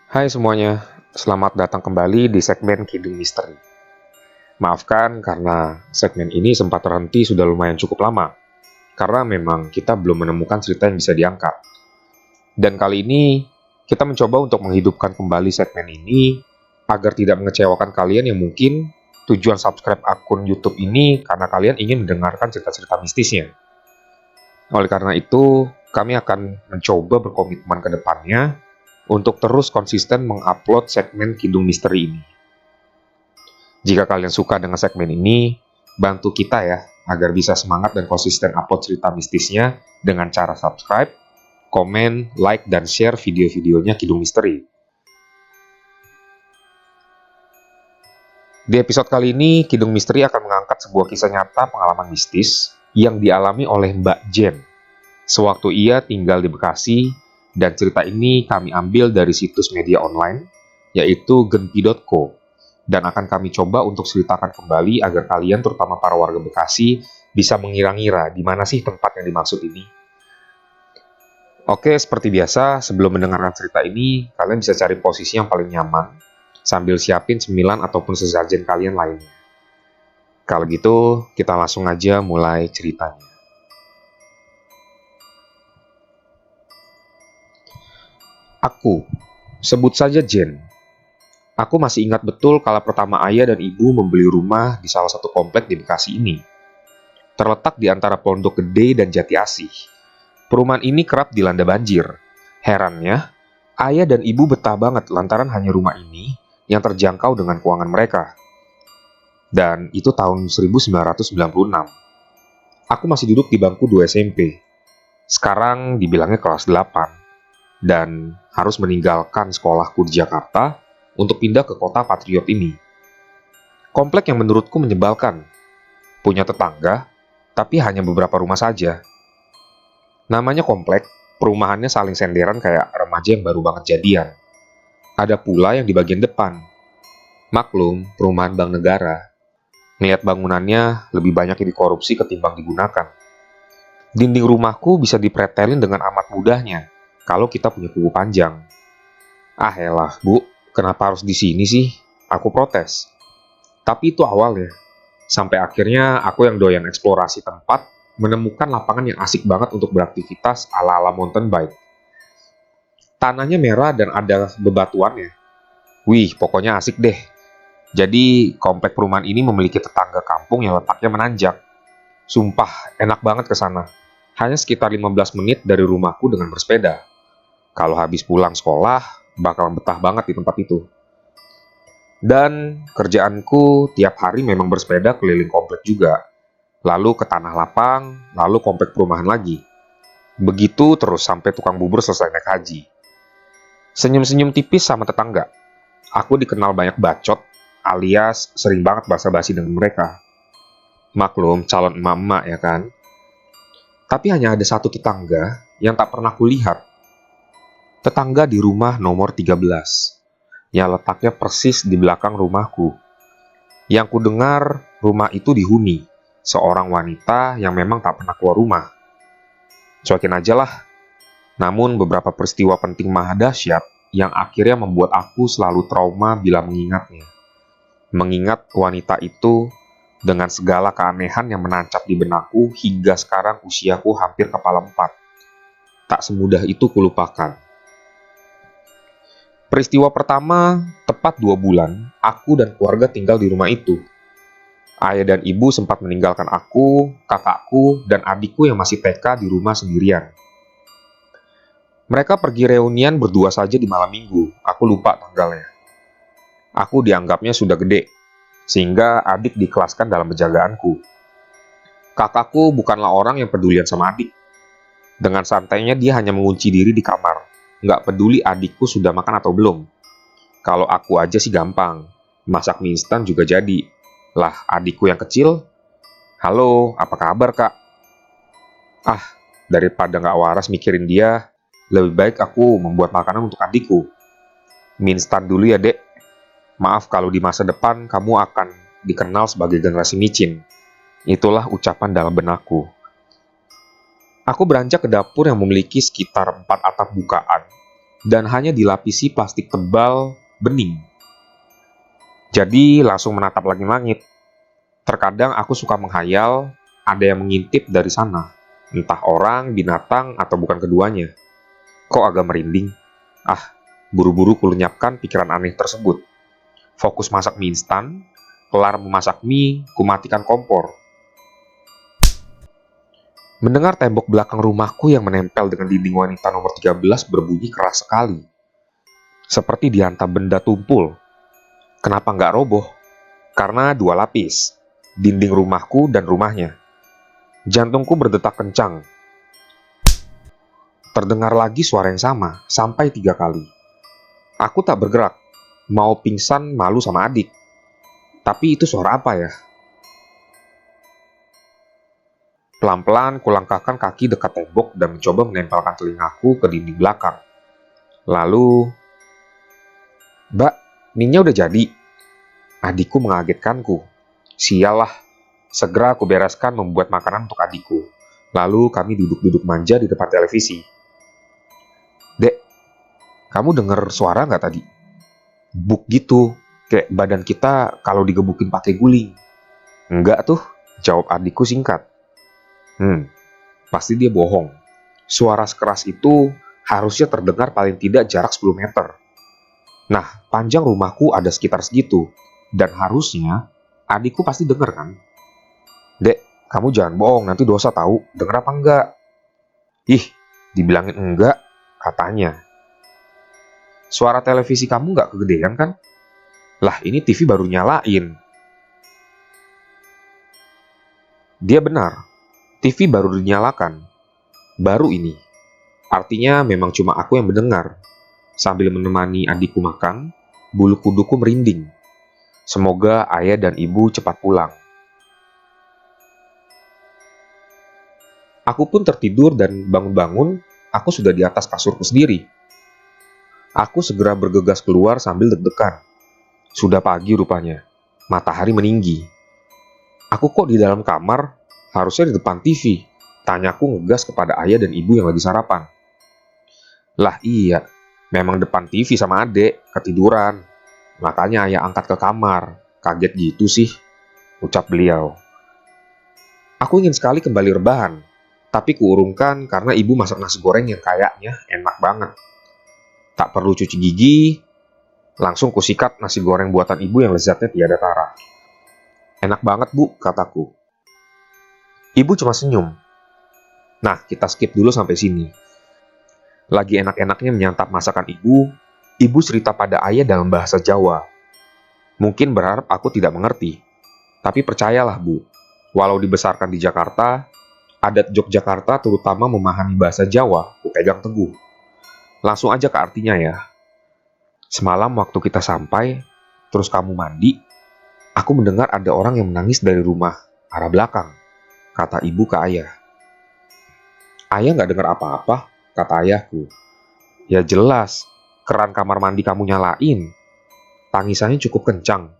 Hai semuanya, selamat datang kembali di segmen Kidung Misteri. Maafkan karena segmen ini sempat terhenti sudah lumayan cukup lama, karena memang kita belum menemukan cerita yang bisa diangkat. Dan kali ini, kita mencoba untuk menghidupkan kembali segmen ini, agar tidak mengecewakan kalian yang mungkin tujuan subscribe akun YouTube ini karena kalian ingin mendengarkan cerita-cerita mistisnya. Oleh karena itu, kami akan mencoba berkomitmen ke depannya untuk terus konsisten mengupload segmen Kidung Misteri ini. Jika kalian suka dengan segmen ini, bantu kita ya, agar bisa semangat dan konsisten upload cerita mistisnya dengan cara subscribe, komen, like, dan share video-videonya Kidung Misteri. Di episode kali ini, Kidung Misteri akan mengangkat sebuah kisah nyata pengalaman mistis yang dialami oleh Mbak Jen sewaktu ia tinggal di Bekasi, dan cerita ini kami ambil dari situs media online, yaitu genpi.co, dan akan kami coba untuk ceritakan kembali agar kalian, terutama para warga Bekasi, bisa mengira-ngira di mana sih tempat yang dimaksud ini. Oke, seperti biasa, sebelum mendengarkan cerita ini, kalian bisa cari posisi yang paling nyaman, sambil siapin cemilan ataupun sesajen kalian lainnya. Kalau gitu, kita langsung aja mulai ceritanya. Aku, sebut saja Jen. Aku masih ingat betul kala pertama ayah dan ibu membeli rumah di salah satu komplek di Bekasi ini. Terletak di antara Pondok Gede dan Jati Asih. Perumahan ini kerap dilanda banjir. Herannya, ayah dan ibu betah banget lantaran hanya rumah ini yang terjangkau dengan keuangan mereka. Dan itu tahun 1996. Aku masih duduk di bangku 2 SMP. Sekarang dibilangnya kelas 8. Dan harus meninggalkan sekolahku di Jakarta untuk pindah ke kota patriot ini. Komplek yang menurutku menyebalkan. Punya tetangga, tapi hanya beberapa rumah saja. Namanya komplek, perumahannya saling senderan kayak remaja yang baru banget jadian. Ada pula yang di bagian depan. Maklum, perumahan bank negara. Niat bangunannya lebih banyak yang dikorupsi ketimbang digunakan. Dinding rumahku bisa dipretelin dengan amat mudahnya kalau kita punya kuku panjang. Ah elah, Bu, kenapa harus di sini sih? Aku protes. Tapi itu awalnya. Sampai akhirnya aku yang doyan eksplorasi tempat, menemukan lapangan yang asik banget untuk beraktivitas ala-ala mountain bike. Tanahnya merah dan ada bebatuannya. Wih, pokoknya asik deh. Jadi, komplek perumahan ini memiliki tetangga kampung yang letaknya menanjak. Sumpah, enak banget ke sana. Hanya sekitar 15 menit dari rumahku dengan bersepeda. Kalau habis pulang sekolah, bakal betah banget di tempat itu. Dan kerjaanku tiap hari memang bersepeda keliling komplek juga. Lalu ke tanah lapang, lalu komplek perumahan lagi. Begitu terus sampai tukang bubur selesai naik haji. Senyum-senyum tipis sama tetangga. Aku dikenal banyak bacot, alias sering banget basa-basi dengan mereka. Maklum, calon emak-emak ya kan? Tapi hanya ada satu tetangga yang tak pernah kulihat. Tetangga di rumah nomor 13, yang letaknya persis di belakang rumahku. Yang kudengar, rumah itu dihuni seorang wanita yang memang tak pernah keluar rumah. Cuekin aja lah. Namun beberapa peristiwa penting maha dahsyat yang akhirnya membuat aku selalu trauma bila mengingatnya. Mengingat wanita itu dengan segala keanehan yang menancap di benakku hingga sekarang usiaku hampir kepala 4. Tak semudah itu kulupakan. Peristiwa pertama, tepat 2 bulan, aku dan keluarga tinggal di rumah itu. Ayah dan ibu sempat meninggalkan aku, kakakku, dan adikku yang masih TK di rumah sendirian. Mereka pergi reunian berdua saja di malam minggu, aku lupa tanggalnya. Aku dianggapnya sudah gede, sehingga adik dikelaskan dalam penjagaanku. Kakakku bukanlah orang yang pedulian sama adik. Dengan santainya dia hanya mengunci diri di kamar, nggak peduli adikku sudah makan atau belum. Kalau aku aja sih gampang, masak mie instan juga jadi. Lah, adikku yang kecil, halo, apa kabar kak? Ah, daripada nggak waras mikirin dia, lebih baik aku membuat makanan untuk adikku. Mie instan dulu ya dek. Maaf kalau di masa depan kamu akan dikenal sebagai generasi micin. Itulah ucapan dalam benakku. Aku beranjak ke dapur yang memiliki sekitar 4 atap bukaan, dan hanya dilapisi plastik tebal bening. Jadi langsung menatap langit-langit. Terkadang aku suka menghayal ada yang mengintip dari sana. Entah orang, binatang, atau bukan keduanya. Kok agak merinding? Buru-buru kulenyapkan pikiran aneh tersebut. Fokus masak mie instan, kelar memasak mie, kumatikan kompor. Mendengar tembok belakang rumahku yang menempel dengan dinding wanita nomor 13 berbunyi keras sekali. Seperti dihantam benda tumpul. Kenapa nggak roboh? Karena 2 lapis. Dinding rumahku dan rumahnya. Jantungku berdetak kencang. Terdengar lagi suara yang sama, sampai 3 kali. Aku tak bergerak, mau pingsan malu sama adik. Tapi itu suara apa ya? Pelan-pelan kulangkahkan kaki dekat tembok dan mencoba menempelkan telingaku ke dinding belakang. Lalu, "Mbak, mie-nya udah jadi?" Adikku mengagetkanku. Sialah, segera aku bereskan membuat makanan untuk adikku. Lalu kami duduk-duduk manja di depan televisi. "Dek, kamu dengar suara nggak tadi? Buk gitu, kayak badan kita kalau digebukin pakai guling." "Enggak tuh," jawab adikku singkat. Pasti dia bohong. Suara sekeras itu harusnya terdengar paling tidak jarak 10 meter. Nah, panjang rumahku ada sekitar segitu. Dan harusnya adikku pasti dengar kan? "Dek, kamu jangan bohong, nanti dosa tahu. Dengar apa enggak?" "Ih, dibilangin enggak," katanya. "Suara televisi kamu nggak kegedean kan?" "Lah, ini TV baru nyalain." Dia benar, TV baru dinyalakan. Baru ini. Artinya memang cuma aku yang mendengar. Sambil menemani adikku makan, bulu kuduku merinding. Semoga ayah dan ibu cepat pulang. Aku pun tertidur dan bangun-bangun, aku sudah di atas kasurku sendiri. Aku segera bergegas keluar sambil deg-degan. Sudah pagi rupanya. Matahari meninggi. Aku kok di dalam kamar? Harusnya di depan TV. Tanyaku ngegas kepada ayah dan ibu yang lagi sarapan. "Lah iya, memang depan TV sama adek, ketiduran. Makanya ayah angkat ke kamar. Kaget gitu sih," ucap beliau. Aku ingin sekali kembali rebahan, tapi kuurungkan karena ibu masak nasi goreng yang kayaknya enak banget. Tak perlu cuci gigi, langsung kusikat nasi goreng buatan ibu yang lezatnya tiada tara. "Enak banget, Bu," kataku. Ibu cuma senyum. Nah, kita skip dulu sampai sini. Lagi enak-enaknya menyantap masakan ibu cerita pada ayah dalam bahasa Jawa. Mungkin berharap aku tidak mengerti. Tapi percayalah, Bu, walau dibesarkan di Jakarta, adat Yogyakarta terutama memahami bahasa Jawa, ku pegang teguh. Langsung aja ke artinya ya. "Semalam waktu kita sampai, terus kamu mandi, aku mendengar ada orang yang menangis dari rumah arah belakang," kata ibu ke ayah. "Ayah nggak dengar apa-apa," kata ayahku. "Ya jelas, keran kamar mandi kamu nyalain. Tangisannya cukup kencang,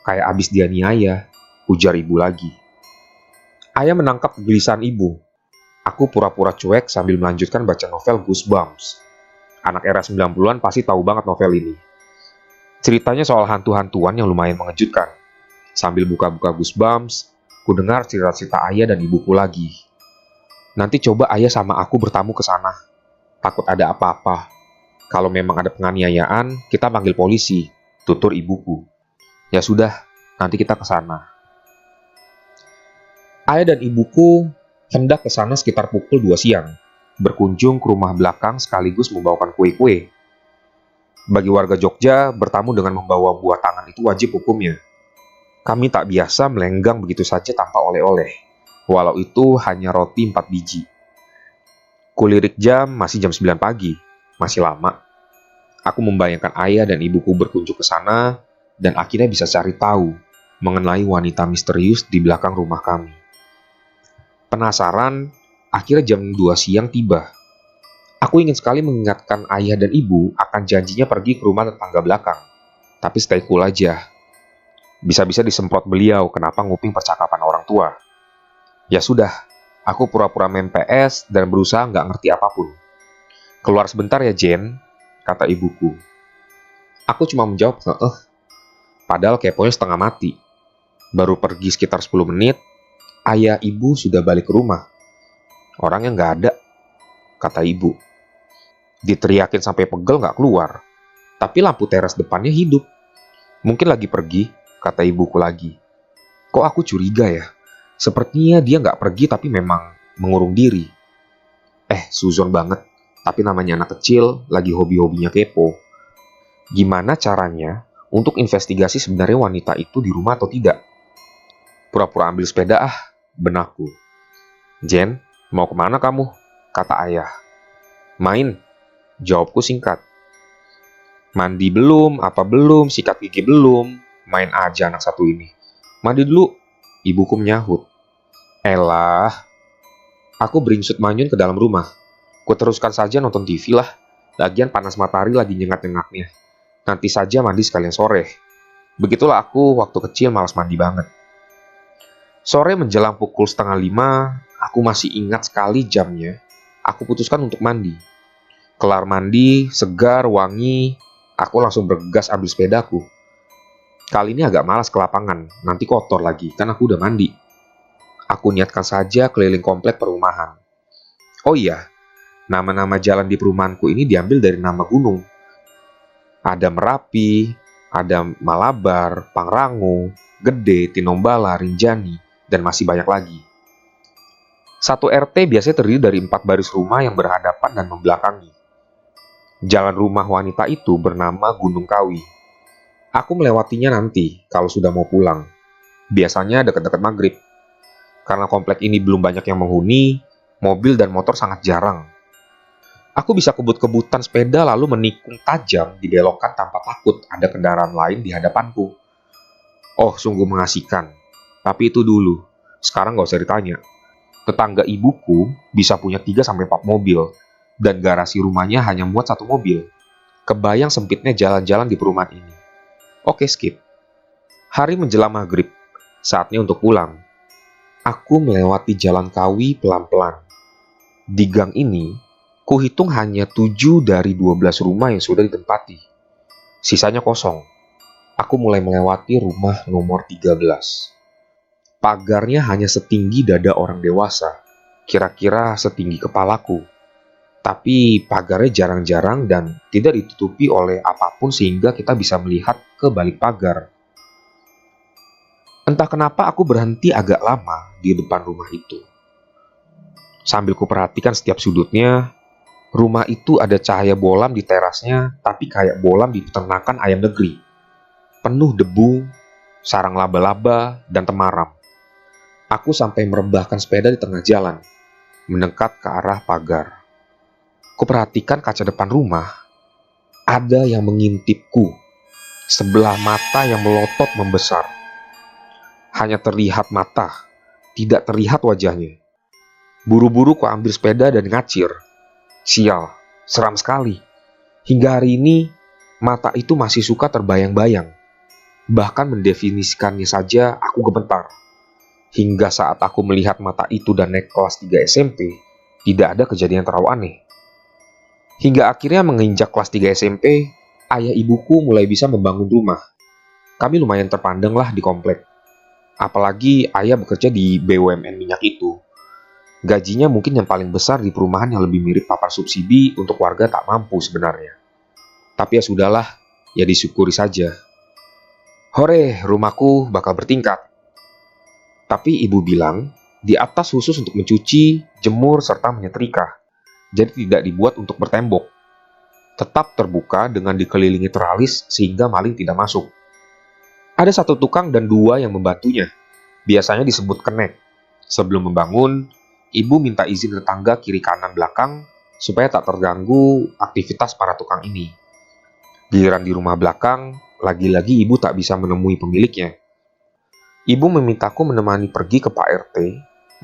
kayak abis dianiaya," ujar ibu lagi. Ayah menangkap kegelisahan ibu. Aku pura-pura cuek sambil melanjutkan baca novel Goosebumps. Anak era 90-an pasti tahu banget novel ini. Ceritanya soal hantu-hantuan yang lumayan mengejutkan. Sambil buka-buka Goosebumps, ku dengar cerita-cerita ayah dan ibuku lagi. "Nanti coba ayah sama aku bertamu ke sana. Takut ada apa-apa. Kalau memang ada penganiayaan, kita panggil polisi," tutur ibuku. "Ya sudah, nanti kita ke sana." Ayah dan ibuku hendak ke sana sekitar pukul 2 siang, berkunjung ke rumah belakang sekaligus membawakan kue-kue. Bagi warga Jogja, bertamu dengan membawa buah tangan itu wajib hukumnya. Kami tak biasa melenggang begitu saja tanpa oleh-oleh, walau itu hanya roti 4 biji. Kulirik jam masih jam 9 pagi, masih lama. Aku membayangkan ayah dan ibuku berkunjung ke sana, dan akhirnya bisa cari tahu mengenai wanita misterius di belakang rumah kami. Penasaran, akhirnya jam 2 siang tiba. Aku ingin sekali mengingatkan ayah dan ibu akan janjinya pergi ke rumah tetangga belakang. Tapi stay cool aja. Bisa-bisa disemprot beliau kenapa nguping percakapan orang tua. Ya sudah, aku pura-pura main PS dan berusaha nggak ngerti apapun. "Keluar sebentar ya, Jen," kata ibuku. Aku cuma menjawab, padahal keponya setengah mati. Baru pergi sekitar 10 menit, ayah ibu sudah balik ke rumah. Orangnya nggak ada, kata ibu. Diteriakin sampai pegel nggak keluar, tapi lampu teras depannya hidup. Mungkin lagi pergi, kata ibuku lagi. Kok aku curiga ya? Sepertinya dia nggak pergi tapi memang mengurung diri. Suzon banget. Tapi namanya anak kecil, lagi hobi-hobinya kepo. Gimana caranya untuk investigasi sebenarnya wanita itu di rumah atau tidak? Pura-pura ambil sepeda benakku. Jen, mau kemana kamu? Kata ayah. Main, jawabku singkat. Mandi belum, apa belum, sikat gigi belum. Main aja anak satu ini. Mandi dulu, ibuku menyahut. Elah, aku beringsut manyun ke dalam rumah. Kuteruskan saja nonton TV lah. Lagian panas matahari lagi nyengat-nyengatnya. Nanti saja mandi sekalian sore. Begitulah aku waktu kecil malas mandi banget. Sore menjelang pukul 4:30, aku masih ingat sekali jamnya. Aku putuskan untuk mandi. Kelar mandi, segar, wangi, aku langsung bergegas ambil sepedaku. Kali ini agak malas ke lapangan, nanti kotor lagi, kan aku udah mandi. Aku niatkan saja keliling komplek perumahan. Oh iya, nama-nama jalan di perumahanku ini diambil dari nama gunung. Ada Merapi, ada Malabar, Pangrango, Gede, Tinombala, Rinjani, dan masih banyak lagi. Satu RT biasanya terdiri dari 4 baris rumah yang berhadapan dan membelakangi. Jalan rumah wanita itu bernama Gunung Kawi. Aku melewatinya nanti kalau sudah mau pulang. Biasanya dekat-dekat maghrib. Karena komplek ini belum banyak yang menghuni, mobil dan motor sangat jarang. Aku bisa kebut-kebutan sepeda lalu menikung tajam dibelokkan tanpa takut ada kendaraan lain di hadapanku. Oh, sungguh mengasihkan. Tapi itu dulu. Sekarang gak usah ditanya. Tetangga ibuku bisa punya 3-4 mobil, dan garasi rumahnya hanya muat 1 mobil. Kebayang sempitnya jalan-jalan di perumahan ini. Oke, skip. Hari menjelang maghrib, saatnya untuk pulang. Aku melewati jalan Kawi pelan-pelan. Di gang ini, kuhitung hanya 7 dari 12 rumah yang sudah ditempati. Sisanya kosong. Aku mulai melewati rumah nomor 13. Pagarnya hanya setinggi dada orang dewasa, kira-kira setinggi kepalaku. Tapi pagarnya jarang-jarang dan tidak ditutupi oleh apapun sehingga kita bisa melihat ke balik pagar. Entah kenapa aku berhenti agak lama di depan rumah itu. Sambil kuperhatikan setiap sudutnya, rumah itu ada cahaya bolam di terasnya, tapi kayak bolam di peternakan ayam negeri. Penuh debu, sarang laba-laba, dan temaram. Aku sampai merebahkan sepeda di tengah jalan, mendekat ke arah pagar. Kuperhatikan kaca depan rumah, ada yang mengintipku, sebelah mata yang melotot membesar. Hanya terlihat mata, tidak terlihat wajahnya. Buru-buru ku ambil sepeda dan ngacir. Sial, seram sekali. Hingga hari ini, mata itu masih suka terbayang-bayang. Bahkan mendefinisikannya saja aku gemetar. Hingga saat aku melihat mata itu dan naik kelas 3 SMP, tidak ada kejadian terlalu aneh. Hingga akhirnya menginjak kelas 3 SMP, ayah ibuku mulai bisa membangun rumah. Kami lumayan terpandang lah di komplek. Apalagi ayah bekerja di BUMN minyak itu. Gajinya mungkin yang paling besar di perumahan yang lebih mirip papan subsidi untuk warga tak mampu sebenarnya. Tapi ya sudahlah, ya disyukuri saja. Hore, rumahku bakal bertingkat. Tapi ibu bilang, di atas khusus untuk mencuci, jemur, serta menyetrika. Jadi tidak dibuat untuk bertembok. Tetap terbuka dengan dikelilingi teralis sehingga maling tidak masuk. Ada 1 tukang dan 2 yang membantunya. Biasanya disebut kenek. Sebelum membangun, ibu minta izin tetangga kiri kanan belakang supaya tak terganggu aktivitas para tukang ini. Giliran di rumah belakang, lagi-lagi ibu tak bisa menemui pemiliknya. Ibu memintaku menemani pergi ke Pak RT,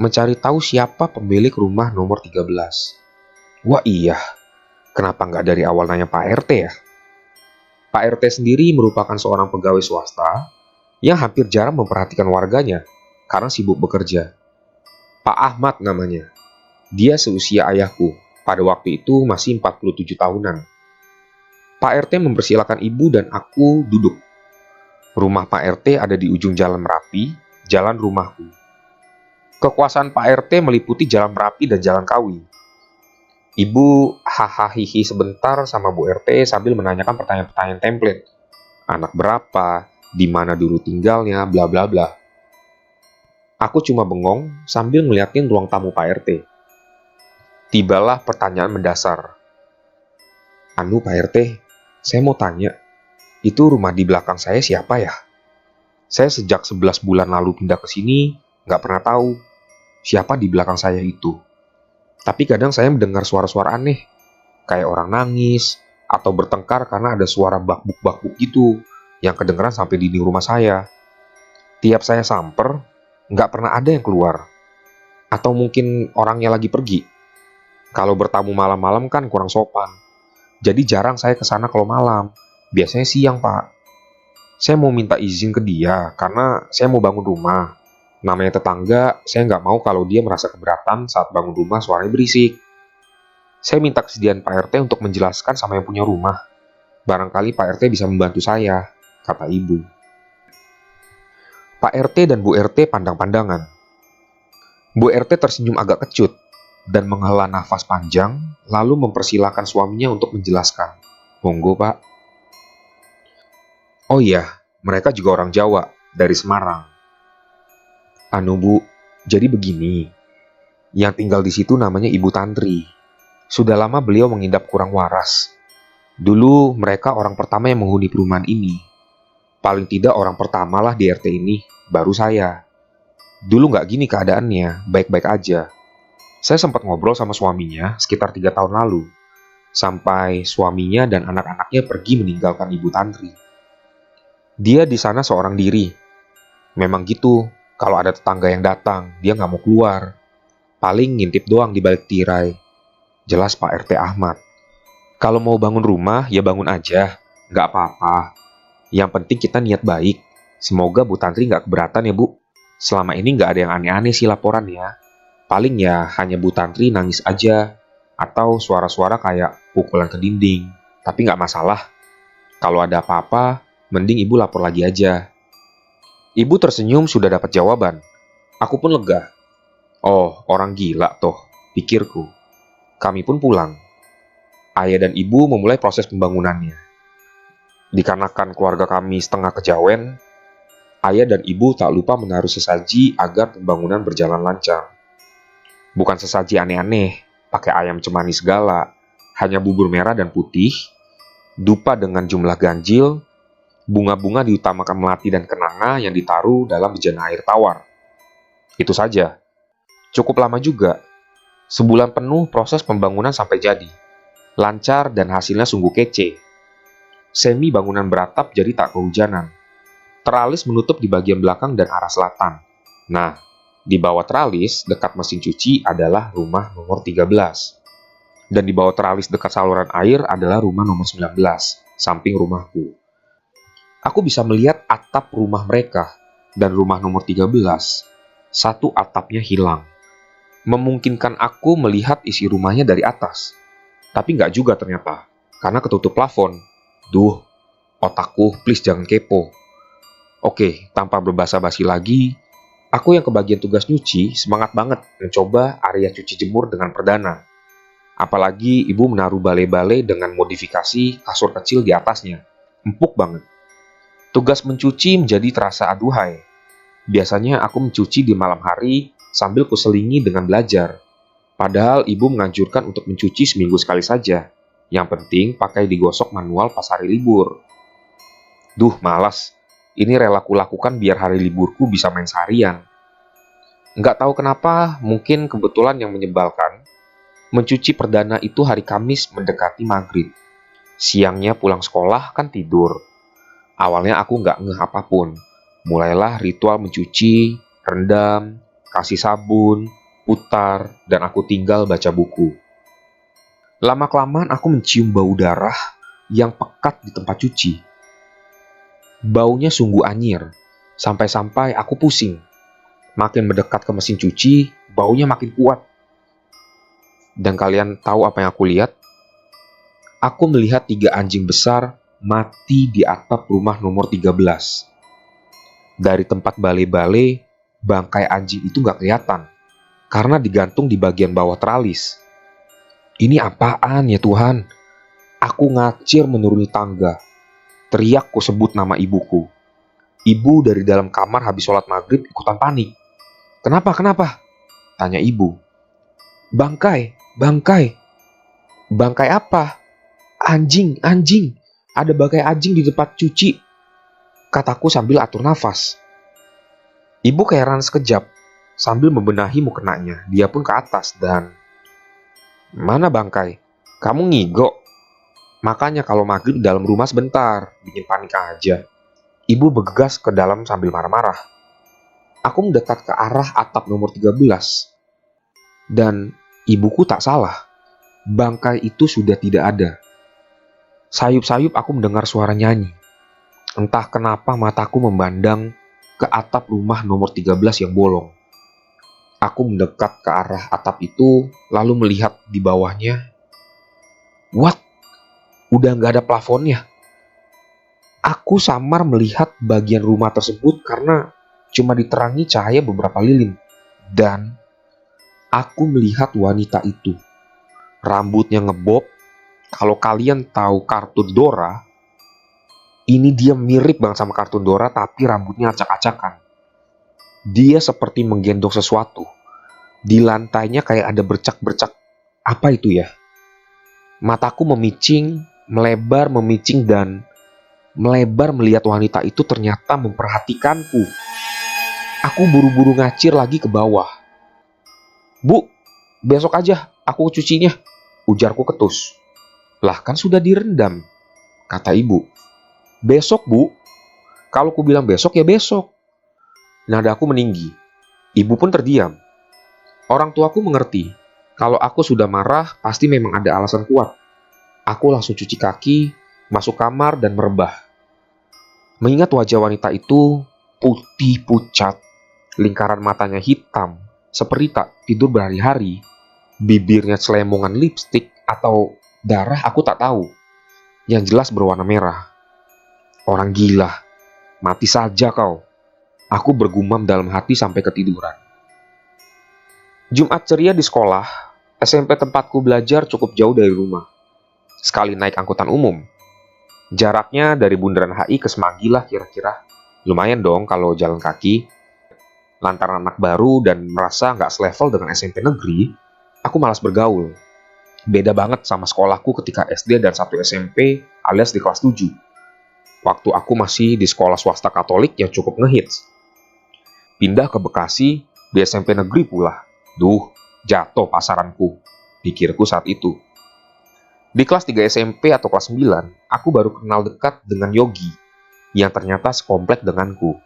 mencari tahu siapa pemilik rumah nomor 13. Wah iya, kenapa nggak dari awal nanya Pak RT ya? Pak RT sendiri merupakan seorang pegawai swasta yang hampir jarang memperhatikan warganya karena sibuk bekerja. Pak Ahmad namanya. Dia seusia ayahku, pada waktu itu masih 47 tahunan. Pak RT mempersilahkan ibu dan aku duduk. Rumah Pak RT ada di ujung Jalan Merapi, jalan rumahku. Kekuasaan Pak RT meliputi Jalan Merapi dan Jalan Kawi. Ibu hahaha sebentar sama Bu RT sambil menanyakan pertanyaan-pertanyaan template. Anak berapa, di mana dulu tinggalnya, bla bla bla. Aku cuma bengong sambil ngeliatin ruang tamu Pak RT. Tibalah pertanyaan mendasar. Anu Pak RT, saya mau tanya, itu rumah di belakang saya siapa ya? Saya sejak 11 bulan lalu pindah ke sini, nggak pernah tahu siapa di belakang saya itu. Tapi kadang saya mendengar suara-suara aneh, kayak orang nangis, atau bertengkar karena ada suara bakbuk-bakbuk gitu, yang kedengeran sampai dinding rumah saya. Tiap saya samper, nggak pernah ada yang keluar. Atau mungkin orangnya lagi pergi. Kalau bertamu malam-malam kan kurang sopan. Jadi jarang saya ke sana kalau malam. Biasanya siang, Pak. Saya mau minta izin ke dia karena saya mau bangun rumah. Namanya tetangga, saya nggak mau kalau dia merasa keberatan saat bangun rumah suaranya berisik. Saya minta kesediaan Pak RT untuk menjelaskan sama yang punya rumah. Barangkali Pak RT bisa membantu saya, kata ibu. Pak RT dan Bu RT pandang-pandangan. Bu RT tersenyum agak kecut dan menghela nafas panjang, lalu mempersilahkan suaminya untuk menjelaskan. Monggo, Pak. Oh iya, mereka juga orang Jawa, dari Semarang. Anu Bu, jadi begini. Yang tinggal di situ namanya Ibu Tantri. Sudah lama beliau mengidap kurang waras. Dulu mereka orang pertama yang menghuni perumahan ini. Paling tidak orang pertama lah di RT ini, baru saya. Dulu nggak gini keadaannya, baik-baik aja. Saya sempat ngobrol sama suaminya sekitar 3 tahun lalu. Sampai suaminya dan anak-anaknya pergi meninggalkan Ibu Tantri. Dia di sana seorang diri. Memang gitu, kalau ada tetangga yang datang, dia nggak mau keluar. Paling ngintip doang di balik tirai. Jelas Pak RT Ahmad. Kalau mau bangun rumah, ya bangun aja. Nggak apa-apa. Yang penting kita niat baik. Semoga Bu Tantri nggak keberatan ya, Bu. Selama ini nggak ada yang aneh-aneh sih laporannya. Paling ya hanya Bu Tantri nangis aja. Atau suara-suara kayak pukulan ke dinding. Tapi nggak masalah. Kalau ada apa-apa, mending ibu lapor lagi aja. Ibu tersenyum sudah dapat jawaban. Aku pun lega. Oh, orang gila toh, pikirku. Kami pun pulang. Ayah dan ibu memulai proses pembangunannya. Dikarenakan keluarga kami setengah kejawen, ayah dan ibu tak lupa menaruh sesaji agar pembangunan berjalan lancar. Bukan sesaji aneh-aneh, pakai ayam cemani segala, hanya bubur merah dan putih, dupa dengan jumlah ganjil, bunga-bunga diutamakan melati dan kenanga yang ditaruh dalam bejana air tawar. Itu saja. Cukup lama juga. Sebulan penuh proses pembangunan sampai jadi. Lancar dan hasilnya sungguh kece. Semi bangunan beratap jadi tak kehujanan. Teralis menutup di bagian belakang dan arah selatan. Nah, di bawah teralis dekat mesin cuci adalah rumah nomor 13. Dan di bawah teralis dekat saluran air adalah rumah nomor 19, samping rumahku. Aku bisa melihat atap rumah mereka dan rumah nomor 13. Satu atapnya hilang. Memungkinkan aku melihat isi rumahnya dari atas. Tapi nggak juga ternyata, karena ketutup plafon. Duh, otakku please jangan kepo. Oke, tanpa berbasa-basi lagi, aku yang kebagian tugas nyuci semangat banget mencoba area cuci jemur dengan perdana. Apalagi ibu menaruh bale-bale dengan modifikasi kasur kecil di atasnya. Empuk banget. Tugas mencuci menjadi terasa aduhai. Biasanya aku mencuci di malam hari sambil kuselingi dengan belajar. Padahal ibu menganjurkan untuk mencuci seminggu sekali saja. Yang penting pakai digosok manual pas hari libur. Duh, malas. Ini rela kulakukan biar hari liburku bisa main seharian. Nggak tahu kenapa, mungkin kebetulan yang menyebalkan. Mencuci perdana itu hari Kamis mendekati maghrib. Siangnya pulang sekolah kan tidur. Awalnya aku nggak ngeh apapun. Mulailah ritual mencuci, rendam, kasih sabun, putar, dan aku tinggal baca buku. Lama-kelamaan aku mencium bau darah yang pekat di tempat cuci. Baunya sungguh anyir, sampai-sampai aku pusing. Makin mendekat ke mesin cuci, baunya makin kuat. Dan kalian tahu apa yang aku lihat? Aku melihat 3 anjing besar mati di atap rumah nomor 13. Dari tempat bale-bale, bangkai anjing itu gak kelihatan karena digantung di bagian bawah teralis. Ini apaan ya Tuhan? Aku ngacir menuruni tangga. Teriak ku sebut nama ibuku. Ibu dari dalam kamar habis sholat maghrib ikutan panik. Kenapa? Tanya ibu. Bangkai. Bangkai apa? Anjing. Ada bangkai anjing di tempat cuci, kataku sambil atur nafas. Ibu keheran sekejap, sambil membenahi mukenanya. Dia pun ke atas dan... Mana bangkai? Kamu ngigo? Makanya kalau maghrib dalam rumah sebentar, bikin panik aja. Ibu bergegas ke dalam sambil marah-marah. Aku mendekat ke arah atap nomor 13. Dan ibuku tak salah. Bangkai itu sudah tidak ada. Sayup-sayup aku mendengar suara nyanyi. Entah kenapa mataku memandang ke atap rumah nomor 13 yang bolong. Aku mendekat ke arah atap itu, lalu melihat di bawahnya. What? Udah nggak ada plafonnya. Aku samar melihat bagian rumah tersebut karena cuma diterangi cahaya beberapa lilin. Dan aku melihat wanita itu. Rambutnya ngebob. Kalau kalian tahu kartun Dora, ini dia mirip banget sama kartun Dora tapi rambutnya acak-acakan. Dia seperti menggendong sesuatu. Di lantainya kayak ada bercak-bercak. Apa itu ya? Mataku memicing, melebar memicing dan melebar melihat wanita itu ternyata memperhatikanku. Aku buru-buru ngacir lagi ke bawah. Bu, besok aja aku cucinya, ujarku ketus. Lah kan sudah direndam, kata ibu. Besok bu, kalau ku bilang besok ya besok. Nadaku meninggi. Ibu pun terdiam. Orang tuaku mengerti. Kalau aku sudah marah, pasti memang ada alasan kuat. Aku langsung cuci kaki, masuk kamar dan merebah. Mengingat wajah wanita itu putih pucat, lingkaran matanya hitam, seperti tak tidur berhari-hari, bibirnya selemongan lipstik atau darah aku tak tahu. Yang jelas berwarna merah. Orang gila, mati saja kau. Aku bergumam dalam hati sampai ketiduran. Jumat ceria di sekolah, SMP tempatku belajar cukup jauh dari rumah. Sekali naik angkutan umum. Jaraknya dari Bundaran HI ke Semanggi lah kira-kira. Lumayan dong kalau jalan kaki. Lantaran anak baru dan merasa nggak selevel dengan SMP negeri, aku malas bergaul. Beda banget sama sekolahku ketika SD dan satu SMP alias di kelas 7. Waktu aku masih di sekolah swasta Katolik yang cukup ngehits. Pindah ke Bekasi di SMP negeri pula. Duh, jatuh pasaranku, pikirku saat itu. Di kelas 3 SMP atau kelas 9, aku baru kenal dekat dengan Yogi, yang ternyata sekomplek denganku.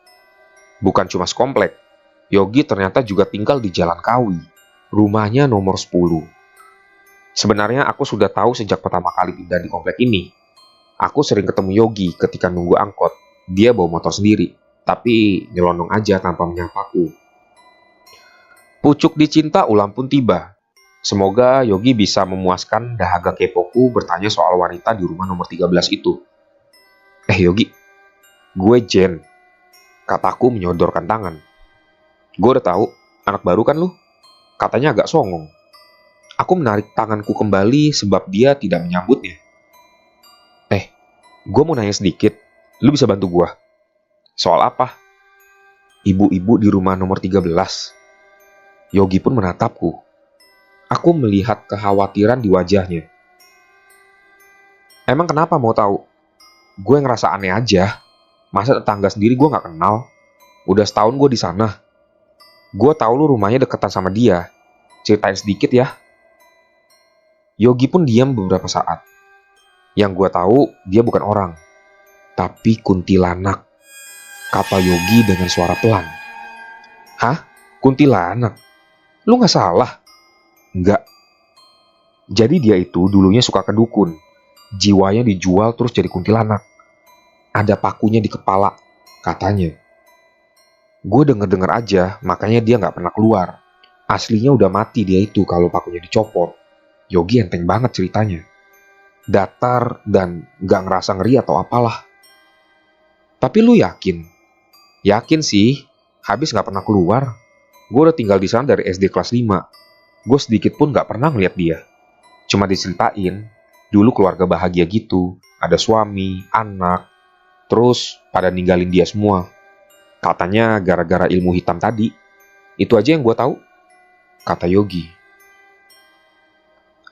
Bukan cuma sekomplek, Yogi ternyata juga tinggal di Jalan Kawi, rumahnya nomor 10. Sebenarnya aku sudah tahu sejak pertama kali pindah di komplek ini. Aku sering ketemu Yogi ketika nunggu angkot. Dia bawa motor sendiri, tapi nyelonong aja tanpa menyapaku. Pucuk dicinta ulang pun tiba. Semoga Yogi bisa memuaskan dahaga kepoku bertanya soal wanita di rumah nomor 13 itu. Yogi, gue Jen, kataku menyodorkan tangan. Gue udah tahu, anak baru kan lu? Katanya agak songong. Aku menarik tanganku kembali sebab dia tidak menyambutnya. Gue mau nanya sedikit, lu bisa bantu gue? Soal apa? Ibu-ibu di rumah nomor 13. Yogi pun menatapku. Aku melihat kekhawatiran di wajahnya. Emang kenapa mau tahu? Gue ngerasa aneh aja. Masa tetangga sendiri gue gak kenal? Udah setahun gue di sana. Gue tahu lu rumahnya deketan sama dia. Ceritain sedikit ya. Yogi pun diam beberapa saat. Yang gue tahu, dia bukan orang, tapi kuntilanak, kata Yogi dengan suara pelan. Hah? Kuntilanak? Lu gak salah? Enggak. Jadi dia itu dulunya suka ke dukun. Jiwanya dijual terus jadi kuntilanak. Ada pakunya di kepala, katanya. Gue denger-denger aja, makanya dia gak pernah keluar. Aslinya udah mati dia itu kalau pakunya dicopot. Yogi enteng banget ceritanya. datar, dan gak ngerasa ngeri atau apalah. Tapi lu yakin? Yakin sih, habis gak pernah keluar. Gue udah tinggal di sana dari SD kelas 5. Gue sedikit pun gak pernah ngeliat dia. Cuma diceritain, dulu keluarga bahagia gitu. Ada suami, anak, terus pada ninggalin dia semua. Katanya gara-gara ilmu hitam tadi. Itu aja yang gue tahu, kata Yogi.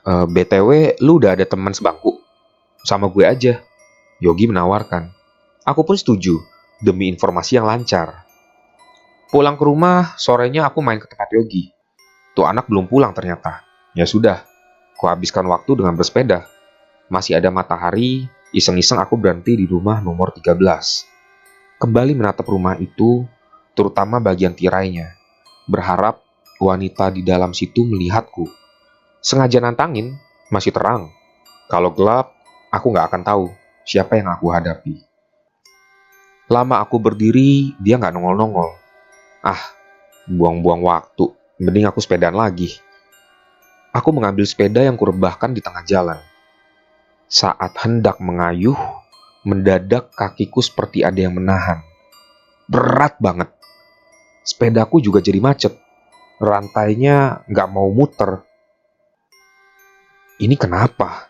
BTW, lu udah ada teman sebangku? Sama gue aja, Yogi menawarkan. Aku pun setuju, demi informasi yang lancar. Pulang ke rumah, sorenya aku main ke tempat Yogi. Tuh anak belum pulang ternyata. Ya sudah, kuhabiskan waktu dengan bersepeda. Masih ada matahari, iseng-iseng aku berhenti di rumah nomor 13. Kembali menatap rumah itu, terutama bagian tirainya. Berharap wanita di dalam situ melihatku. Sengaja nantangin, masih terang. Kalau gelap, aku gak akan tahu siapa yang aku hadapi. Lama aku berdiri, dia gak nongol-nongol. Buang-buang waktu, mending aku sepedaan lagi. Aku mengambil sepeda yang kurebahkan di tengah jalan. Saat hendak mengayuh, mendadak kakiku seperti ada yang menahan. Berat banget. Sepedaku juga jadi macet. Rantainya gak mau muter. Ini kenapa?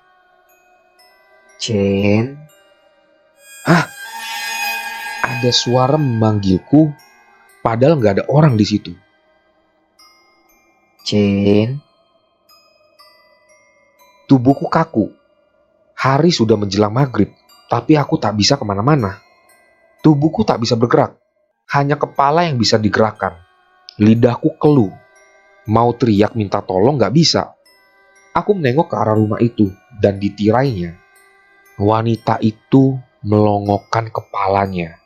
Jen, Ada suara memanggilku, padahal gak ada orang di situ. Jen, Tubuhku kaku. Hari sudah menjelang maghrib, tapi aku tak bisa kemana-mana. Tubuhku tak bisa bergerak. Hanya kepala yang bisa digerakkan. Lidahku keluh. Mau teriak minta tolong gak bisa. Aku menengok ke arah rumah itu, dan di tirainya, wanita itu melongokkan kepalanya.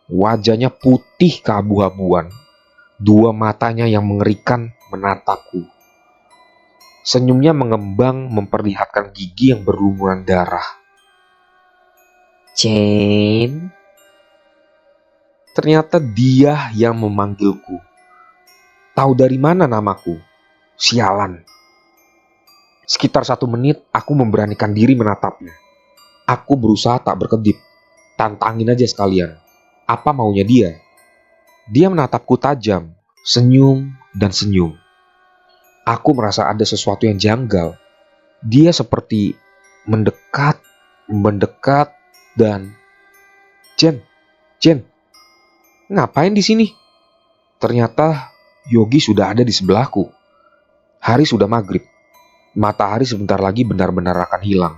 Wajahnya putih keabu-abuan. Dua matanya yang mengerikan menatapku. Senyumnya mengembang memperlihatkan gigi yang berlumuran darah. Jen, Ternyata dia yang memanggilku. Tahu dari mana namaku? Sialan. Sekitar 1 menit aku memberanikan diri menatapnya. Aku berusaha tak berkedip. Tantangin aja sekalian. Apa maunya dia? Dia menatapku tajam, senyum dan senyum. Aku merasa ada sesuatu yang janggal. Dia seperti mendekat, dan Jen, ngapain di sini? Ternyata Yogi sudah ada di sebelahku. Hari sudah maghrib. Matahari sebentar lagi benar-benar akan hilang.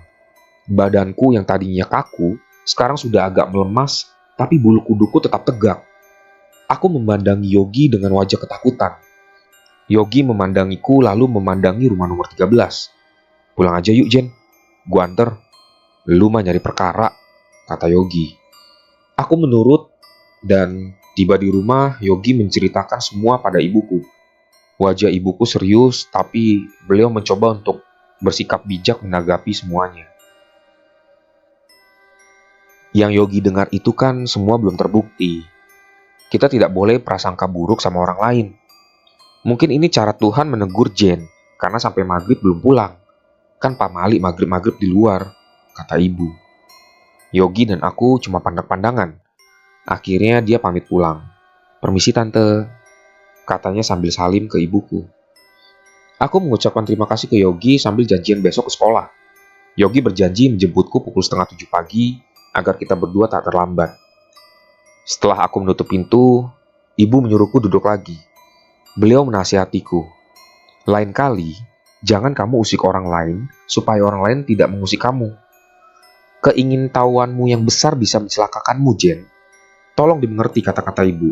Badanku yang tadinya kaku, sekarang sudah agak melemas, tapi bulu kuduku tetap tegak. Aku memandangi Yogi dengan wajah ketakutan. Yogi memandangiku lalu memandangi rumah nomor 13. Pulang aja yuk Jen, gua anter. Lu mah nyari perkara, kata Yogi. Aku menurut dan tiba di rumah Yogi menceritakan semua pada ibuku. Wajah ibuku serius, tapi beliau mencoba untuk bersikap bijak menanggapi semuanya. Yang Yogi dengar itu kan semua belum terbukti. Kita tidak boleh prasangka buruk sama orang lain. Mungkin ini cara Tuhan menegur Jen, karena sampai maghrib belum pulang. Kan Pak Mali maghrib-maghrib di luar, kata ibu. Yogi dan aku cuma pandang-pandangan. Akhirnya dia pamit pulang. Permisi tante, katanya sambil salim ke ibuku. Aku mengucapkan terima kasih ke Yogi sambil janjian besok ke sekolah. Yogi berjanji menjemputku pukul 6:30 pagi agar kita berdua tak terlambat. Setelah aku menutup pintu, ibu menyuruhku duduk lagi. Beliau menasihatiku. Lain kali, jangan kamu usik orang lain supaya orang lain tidak mengusik kamu. Keingintahuanmu yang besar bisa mencelakakanmu, Jen. Tolong dimengerti kata-kata ibu.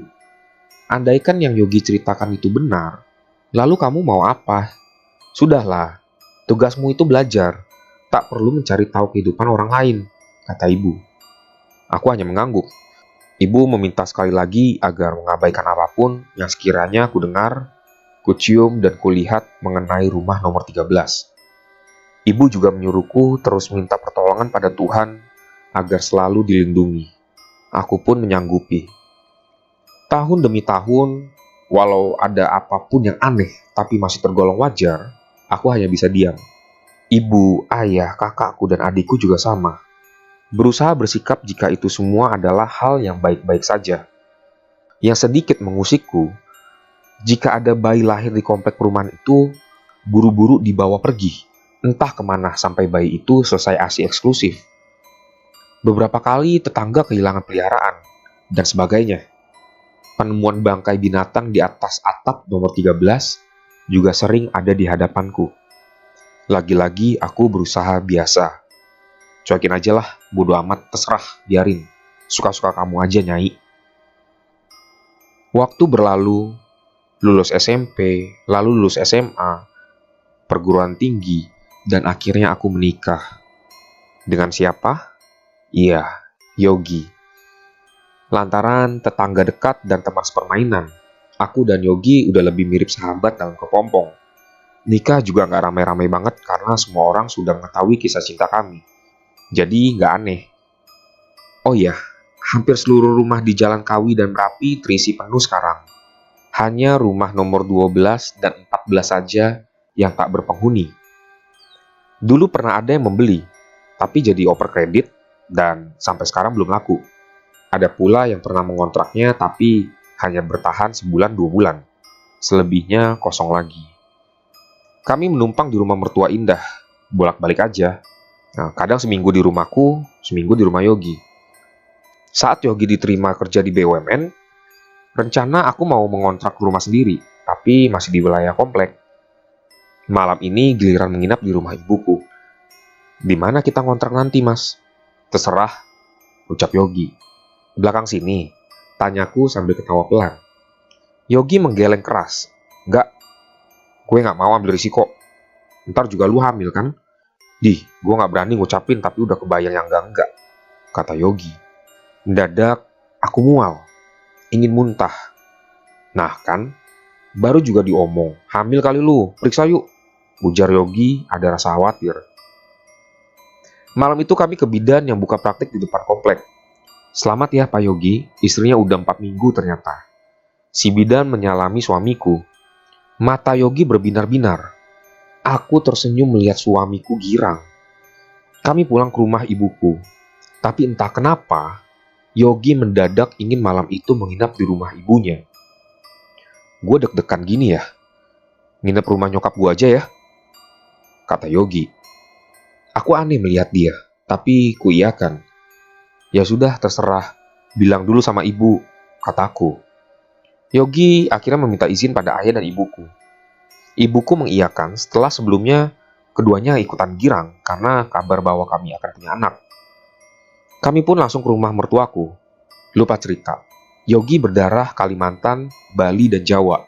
Andaikan yang Yogi ceritakan itu benar, lalu kamu mau apa? Sudahlah, tugasmu itu belajar. Tak perlu mencari tahu kehidupan orang lain, kata ibu. Aku hanya mengangguk. Ibu meminta sekali lagi agar mengabaikan apapun yang sekiranya aku dengar, kucium dan kulihat mengenai rumah nomor 13. Ibu juga menyuruhku terus minta pertolongan pada Tuhan agar selalu dilindungi. Aku pun menyanggupi. Tahun demi tahun, walau ada apapun yang aneh tapi masih tergolong wajar, aku hanya bisa diam. Ibu, ayah, kakakku, dan adikku juga sama. Berusaha bersikap jika itu semua adalah hal yang baik-baik saja. Yang sedikit mengusikku, jika ada bayi lahir di komplek perumahan itu, buru-buru dibawa pergi. Entah kemana sampai bayi itu selesai ASI eksklusif. Beberapa kali tetangga kehilangan peliharaan, dan sebagainya. Penemuan bangkai binatang di atas atap nomor 13 juga sering ada di hadapanku. Lagi-lagi aku berusaha biasa. Cuekin aja lah, bodo amat, terserah, biarin. Suka-suka kamu aja, Nyai. Waktu berlalu, lulus SMP, lalu lulus SMA, perguruan tinggi, dan akhirnya aku menikah. Dengan siapa? Iya, Yogi. Lantaran tetangga dekat dan teman sepermainan, aku dan Yogi udah lebih mirip sahabat dalam kepompong. Nikah juga nggak ramai-ramai banget karena semua orang sudah mengetahui kisah cinta kami. Jadi nggak aneh. Oh iya, hampir seluruh rumah di Jalan Kawi dan Merapi terisi penuh sekarang. Hanya rumah nomor 12 dan 14 saja yang tak berpenghuni. Dulu pernah ada yang membeli, tapi jadi oper kredit dan sampai sekarang belum laku. Ada pula yang pernah mengontraknya tapi hanya bertahan sebulan 2 bulan. Selebihnya kosong lagi. Kami menumpang di rumah mertua Indah, bolak-balik aja. Nah, kadang seminggu di rumahku, seminggu di rumah Yogi. Saat Yogi diterima kerja di BUMN, rencana aku mau mengontrak rumah sendiri, tapi masih di wilayah komplek. Malam ini giliran menginap di rumah ibuku. Di mana kita ngontrak nanti, Mas? Terserah, ucap Yogi. Belakang sini, tanyaku sambil ketawa pelan. Yogi menggeleng keras. Enggak, gue nggak mau ambil risiko. Ntar juga lu hamil kan? Gue nggak berani ngucapin tapi udah kebayang yang enggak, kata Yogi. Mendadak, aku mual. Ingin muntah. Nah kan, baru juga diomong. Hamil kali lu, periksa yuk. Ujar Yogi ada rasa khawatir. Malam itu kami ke bidan yang buka praktik di depan komplek. Selamat ya Pak Yogi, istrinya udah 4 minggu ternyata. Si bidan menyalami suamiku. Mata Yogi berbinar-binar. Aku tersenyum melihat suamiku girang. Kami pulang ke rumah ibuku. Tapi entah kenapa, Yogi mendadak ingin malam itu menginap di rumah ibunya. Gue deg-degan gini ya. Nginep rumah nyokap gue aja ya, kata Yogi. Aku aneh melihat dia, tapi kuiyakan. Ya sudah, terserah. Bilang dulu sama ibu, kataku. Yogi akhirnya meminta izin pada ayah dan ibuku. Ibuku mengiyakan setelah sebelumnya keduanya ikutan girang karena kabar bahwa kami akan punya anak. Kami pun langsung ke rumah mertuaku. Lupa cerita, Yogi berdarah Kalimantan, Bali, dan Jawa.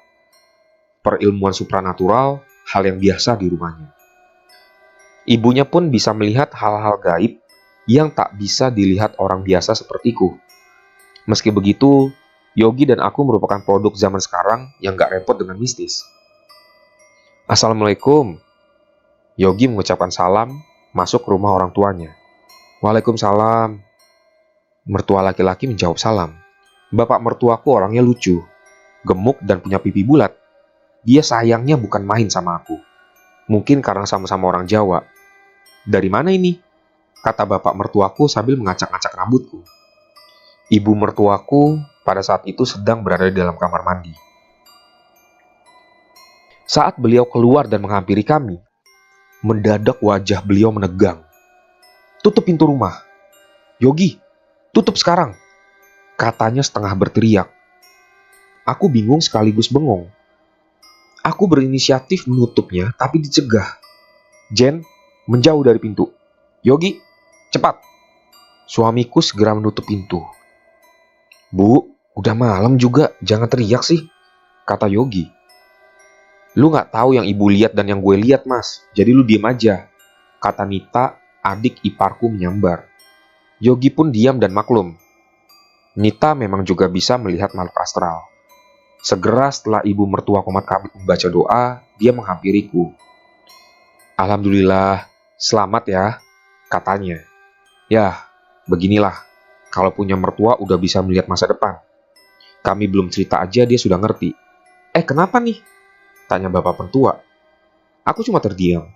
Perilmuan supranatural, hal yang biasa di rumahnya. Ibunya pun bisa melihat hal-hal gaib yang tak bisa dilihat orang biasa sepertiku. Meski begitu, Yogi dan aku merupakan produk zaman sekarang yang gak repot dengan mistis. Assalamualaikum. Yogi mengucapkan salam, masuk ke rumah orang tuanya. Waalaikumsalam. Mertua laki-laki menjawab salam. Bapak mertuaku orangnya lucu, gemuk dan punya pipi bulat. Dia sayangnya bukan main sama aku. Mungkin karena sama-sama orang Jawa. Dari mana ini? Kata bapak mertuaku sambil mengacak-acak rambutku. Ibu mertuaku pada saat itu sedang berada di dalam kamar mandi. Saat beliau keluar dan menghampiri kami, mendadak wajah beliau menegang. Tutup pintu rumah. Yogi, tutup sekarang, katanya setengah berteriak. Aku bingung sekaligus bengong. Aku berinisiatif menutupnya, tapi dicegah. Jen, menjauh dari pintu. Yogi, cepat. Suamiku segera menutup pintu. Bu, udah malam juga, jangan teriak sih, kata Yogi. Lu gak tahu yang ibu lihat dan yang gue lihat, Mas. Jadi lu diem aja, kata Nita, adik iparku menyambar. Yogi pun diam dan maklum. Nita memang juga bisa melihat makhluk astral. Segera setelah ibu mertua komat kamit membaca doa, dia menghampiriku. Alhamdulillah, selamat ya, katanya. Ya, beginilah, kalau punya mertua udah bisa melihat masa depan. Kami belum cerita aja dia sudah ngerti. Kenapa nih? Tanya bapak mertua. Aku cuma terdiam.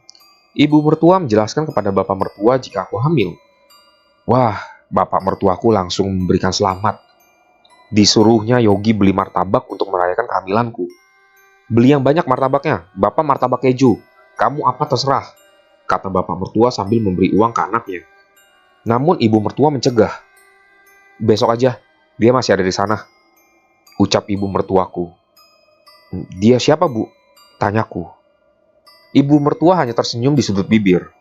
Ibu mertua menjelaskan kepada bapak mertua jika aku hamil. Wah, bapak mertuaku langsung memberikan selamat. Disuruhnya Yogi beli martabak untuk merayakan kehamilanku. Beli yang banyak martabaknya, bapak martabak keju. Kamu apa terserah, kata bapak mertua sambil memberi uang ke anaknya. Namun ibu mertua mencegah. Besok aja, dia masih ada di sana, ucap ibu mertuaku. Dia siapa, Bu? Tanyaku. Ibu mertua hanya tersenyum di sudut bibir.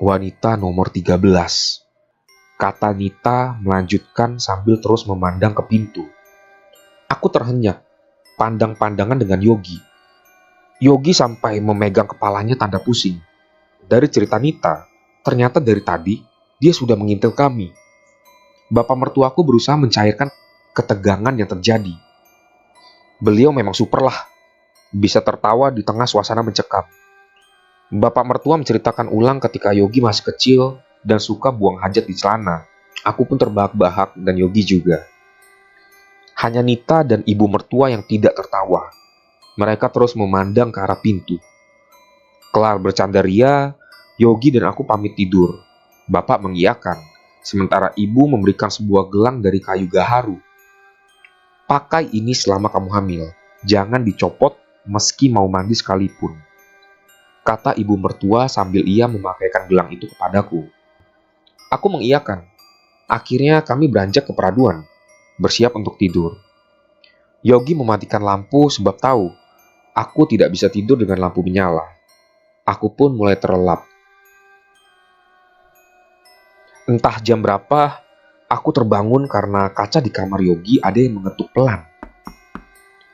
Wanita nomor 13, kata Nita melanjutkan sambil terus memandang ke pintu. Aku terhenyak, pandang-pandangan dengan Yogi. Yogi sampai memegang kepalanya tanda pusing. Dari cerita Nita, ternyata dari tadi dia sudah mengintil kami. Bapak mertuaku berusaha mencairkan ketegangan yang terjadi. Beliau memang super lah, bisa tertawa di tengah suasana mencekam. Bapak mertua menceritakan ulang ketika Yogi masih kecil dan suka buang hajat di celana. Aku pun terbahak-bahak dan Yogi juga. Hanya Nita dan ibu mertua yang tidak tertawa. Mereka terus memandang ke arah pintu. Kelar bercanda ria, Yogi dan aku pamit tidur. Bapak mengiyakan, sementara ibu memberikan sebuah gelang dari kayu gaharu. Pakai ini selama kamu hamil. Jangan dicopot meski mau mandi sekalipun, kata ibu mertua sambil ia memakaikan gelang itu kepadaku. Aku mengiyakan. Akhirnya kami beranjak ke peraduan, bersiap untuk tidur. Yogi mematikan lampu sebab tahu aku tidak bisa tidur dengan lampu menyala. Aku pun mulai terlelap. Entah jam berapa, aku terbangun karena kaca di kamar Yogi ada yang mengetuk pelan.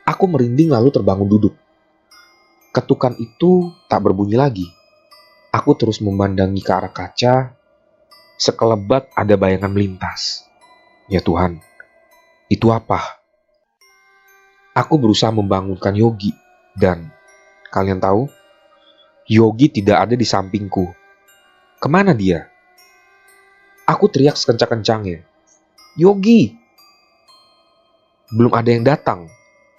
Aku merinding lalu terbangun duduk. Ketukan itu tak berbunyi lagi. Aku terus memandangi ke arah kaca. Sekelebat ada bayangan melintas. Ya Tuhan, itu apa? Aku berusaha membangunkan Yogi. Dan kalian tahu, Yogi tidak ada di sampingku. Kemana dia? Aku teriak sekencang-kencangnya. Yogi! Belum ada yang datang.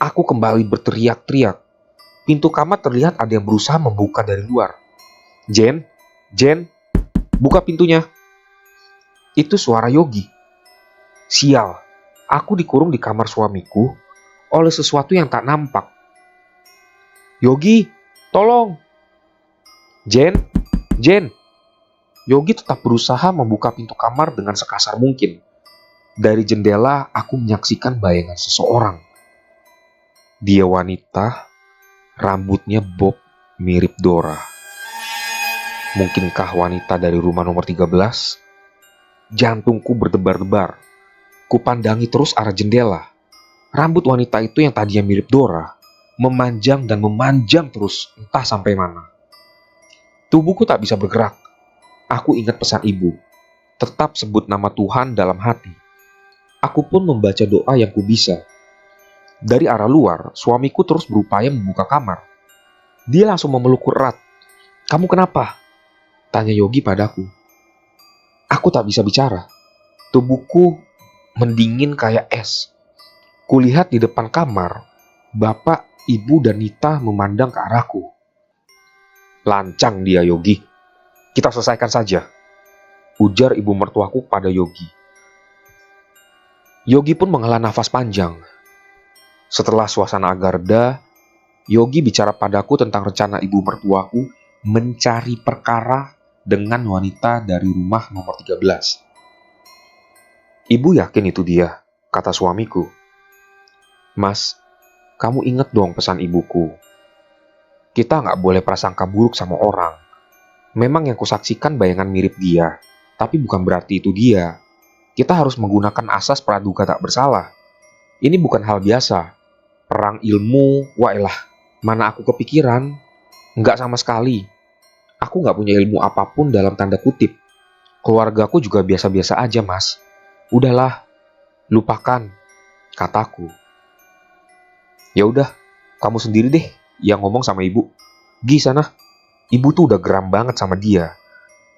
Aku kembali berteriak-teriak. Pintu kamar terlihat ada yang berusaha membuka dari luar. Jen, buka pintunya. Itu suara Yogi. Sial, aku dikurung di kamar suamiku oleh sesuatu yang tak nampak. Yogi, tolong. Jen. Yogi tetap berusaha membuka pintu kamar dengan sekasar mungkin. Dari jendela, aku menyaksikan bayangan seseorang. Dia wanita, rambutnya bob mirip Dora. Mungkinkah wanita dari rumah nomor 13? Jantungku berdebar-debar. Kupandangi terus arah jendela. Rambut wanita itu yang tadinya mirip Dora, memanjang dan memanjang terus entah sampai mana. Tubuhku tak bisa bergerak. Aku ingat pesan ibu. Tetap sebut nama Tuhan dalam hati. Aku pun membaca doa yang kubisa. Dari arah luar, suamiku terus berupaya membuka kamar. Dia langsung memelukku erat. Kamu kenapa? Tanya Yogi padaku. Aku tak bisa bicara. Tubuhku mendingin kayak es. Kulihat di depan kamar, bapak, ibu, dan Nita memandang ke arahku. Lancang dia, Yogi. Kita selesaikan saja, ujar ibu mertuaku pada Yogi. Yogi pun menghela nafas panjang. Setelah suasana agak reda, Yogi bicara padaku tentang rencana ibu mertuaku mencari perkara dengan wanita dari rumah nomor 13. Ibu yakin itu dia, kata suamiku. Mas, kamu ingat dong pesan ibuku. Kita nggak boleh prasangka buruk sama orang. Memang yang kusaksikan bayangan mirip dia, tapi bukan berarti itu dia. Kita harus menggunakan asas praduga tak bersalah. Ini bukan hal biasa. Perang ilmu, wailah, mana aku kepikiran? Nggak sama sekali. Aku nggak punya ilmu apapun dalam tanda kutip. Keluargaku juga biasa-biasa aja, Mas. Udahlah, lupakan, kataku. Ya udah, kamu sendiri deh yang ngomong sama ibu. Gi sana. Ibu tuh udah geram banget sama dia.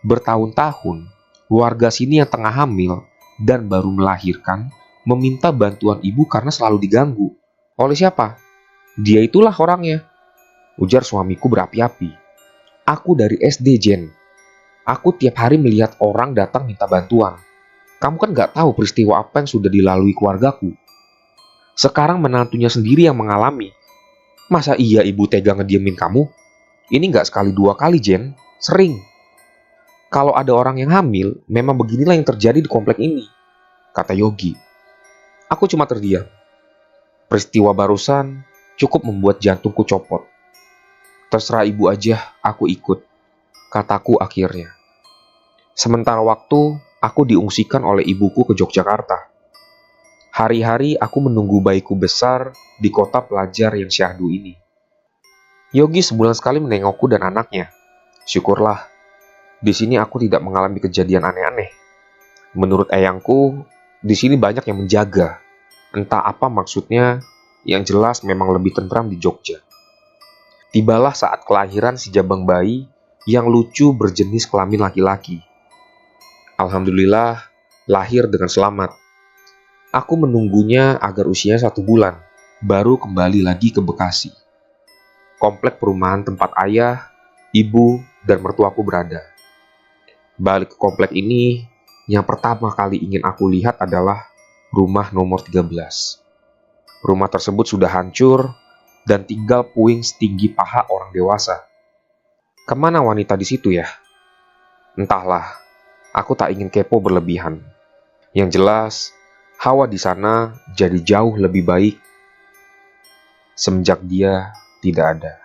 Bertahun-tahun, warga sini yang tengah hamil dan baru melahirkan meminta bantuan ibu karena selalu diganggu. Oleh siapa? Dia itulah orangnya, ujar suamiku berapi-api. Aku dari SD, Jen. Aku tiap hari melihat orang datang minta bantuan. Kamu kan nggak tahu peristiwa apa yang sudah dilalui keluargaku. Sekarang menantunya sendiri yang mengalami. Masa iya ibu tega ngediemin kamu? Ini nggak sekali dua kali, Jen. Sering. Kalau ada orang yang hamil, memang beginilah yang terjadi di komplek ini, kata Yogi. Aku cuma terdiam. Peristiwa barusan cukup membuat jantungku copot. Terserah ibu aja, aku ikut, kataku akhirnya. Sementara waktu, aku diungsikan oleh ibuku ke Yogyakarta. Hari-hari aku menunggu bayiku besar di kota pelajar yang syahdu ini. Yogi sebulan sekali menengokku dan anaknya. Syukurlah, di sini aku tidak mengalami kejadian aneh-aneh. Menurut eyangku, di sini banyak yang menjaga. Entah apa maksudnya, yang jelas memang lebih tentram di Jogja. Tibalah saat kelahiran si jabang bayi yang lucu berjenis kelamin laki-laki. Alhamdulillah, lahir dengan selamat. Aku menunggunya agar usianya 1 bulan, baru kembali lagi ke Bekasi. Komplek perumahan tempat ayah, ibu, dan mertuaku berada. Balik ke komplek ini, yang pertama kali ingin aku lihat adalah rumah nomor 13. Rumah tersebut sudah hancur dan tinggal puing setinggi paha orang dewasa. Kemana wanita di situ ya? Entahlah, aku tak ingin kepo berlebihan. Yang jelas, hawa di sana jadi jauh lebih baik semenjak dia tidak ada.